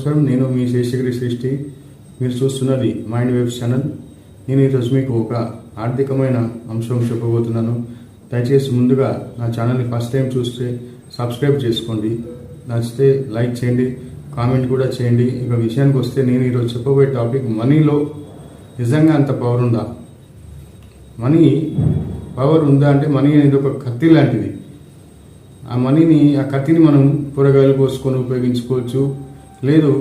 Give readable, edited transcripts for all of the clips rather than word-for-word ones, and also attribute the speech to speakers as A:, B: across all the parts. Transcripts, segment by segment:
A: నమస్కారం. నేను మీ శేషగిరి సృష్టి. మీరు చూస్తున్నది మైండ్ వేవ్స్ ఛానల్. నేను ఈరోజు మీకు ఒక ఆర్థికమైన అంశం చెప్పబోతున్నాను. దయచేసి ముందుగా నా ఛానల్ని ఫస్ట్ టైం చూస్తే సబ్స్క్రైబ్ చేసుకోండి. నచ్చితే లైక్ చేయండి, కామెంట్ కూడా చేయండి. ఇక విషయానికి వస్తే నేను ఈరోజు చెప్పబోయే టాపిక్, మనీలో నిజంగా అంత పవర్ ఉందా? మనీ పవర్ ఉందా అంటే, మనీ అనేది ఒక కత్తి లాంటిది. ఆ కత్తిని మనం కూరగాయలు కోసుకొని ఉపయోగించుకోవచ్చు, లేదు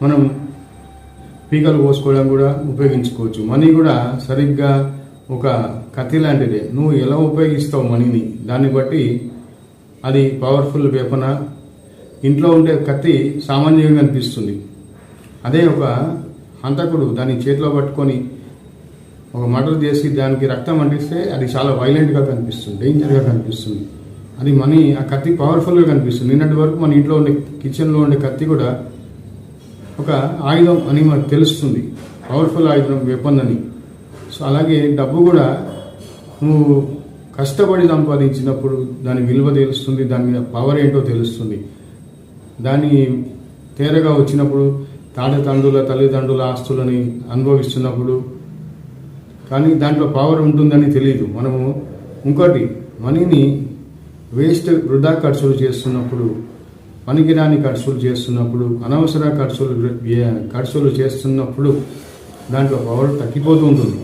A: మనం పీకలు కోసుకోవడం కూడా ఉపయోగించుకోవచ్చు. మనీ కూడా సరిగ్గా ఒక కత్తి లాంటిదే. నువ్వు ఎలా ఉపయోగిస్తావు మనీని, దాన్ని బట్టి అది పవర్ఫుల్ వెపనా. ఇంట్లో ఉండే కత్తి సామాన్యంగా అనిపిస్తుంది, అదే ఒక హంతకుడు దాన్ని చేతిలో పట్టుకొని ఒక మర్డర్ చేసి దానికి రక్తం అంటిస్తే అది చాలా వైలెంట్గా కనిపిస్తుంది, డేంజర్గా కనిపిస్తుంది. అది మనీ, ఆ కత్తి పవర్ఫుల్గా కనిపిస్తుంది. నిన్నటి వరకు మన ఇంట్లో ఉండే కిచెన్లో ఉండే కత్తి కూడా ఒక ఆయుధం అని మనకు తెలుస్తుంది, పవర్ఫుల్ ఆయుధం, వెపన్ అని. సో అలాగే డబ్బు కూడా నువ్వు కష్టపడి సంపాదించినప్పుడు దాని విలువ తెలుస్తుంది, దాని మీద పవర్ ఏంటో తెలుస్తుంది. దాన్ని తేరగా వచ్చినప్పుడు తల్లిదండ్రుల ఆస్తులని అనుభవిస్తున్నప్పుడు కానీ దాంట్లో పవర్ ఉంటుందని తెలియదు. మనము ఇంకోటి, మనీని వృధా ఖర్చులు చేస్తున్నప్పుడు, పనికిరాని ఖర్చులు చేస్తున్నప్పుడు, అనవసర ఖర్చులు చేస్తున్నప్పుడు దాంట్లో పవర్ తగ్గిపోతూ ఉంటుంది.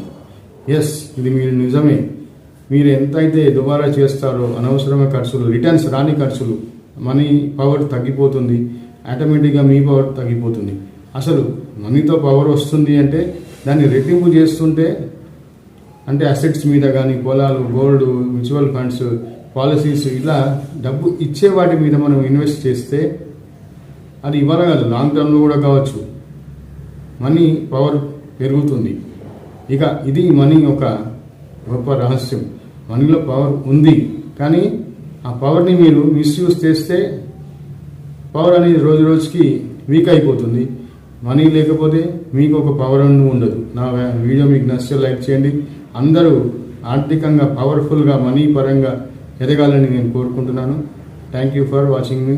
A: ఎస్, ఇది మీరు నిజమే. మీరు ఎంతైతే దుబారా చేస్తారో అనవసరమైన ఖర్చులు, రిటర్న్స్ రాని ఖర్చులు, మనీ పవర్ తగ్గిపోతుంది. ఆటోమేటిక్గా మీ పవర్ తగ్గిపోతుంది. అసలు మనీతో పవర్ వస్తుంది అంటే దాన్ని రెట్టింపు చేస్తుంటే, అంటే అసెట్స్ మీద కానీ, పొలాలు, గోల్డ్, మ్యూచువల్ ఫండ్స్, పాలసీస్, ఇలా డబ్బు ఇచ్చే వాటి మీద మనం ఇన్వెస్ట్ చేస్తే అది ఇవ్వాలి కాదు, లాంగ్ టర్మ్లో కూడా కావచ్చు, మనీ పవర్ పెరుగుతుంది. ఇక ఇది మనీ ఒక గొప్ప రహస్యం. మనీలో పవర్ ఉంది, కానీ ఆ పవర్ని మీరు మిస్యూజ్ చేస్తే పవర్ అనేది రోజు రోజుకి వీక్ అయిపోతుంది. మనీ లేకపోతే మీకు ఒక పవర్ ఉండదు. నా వీడియో మీకు నచ్చితే లైక్ చేయండి. అందరూ ఆర్థికంగా పవర్ఫుల్గా, మనీ పరంగా ఎదగాలని నేను కోరుకుంటున్నాను. Thank you for watching me.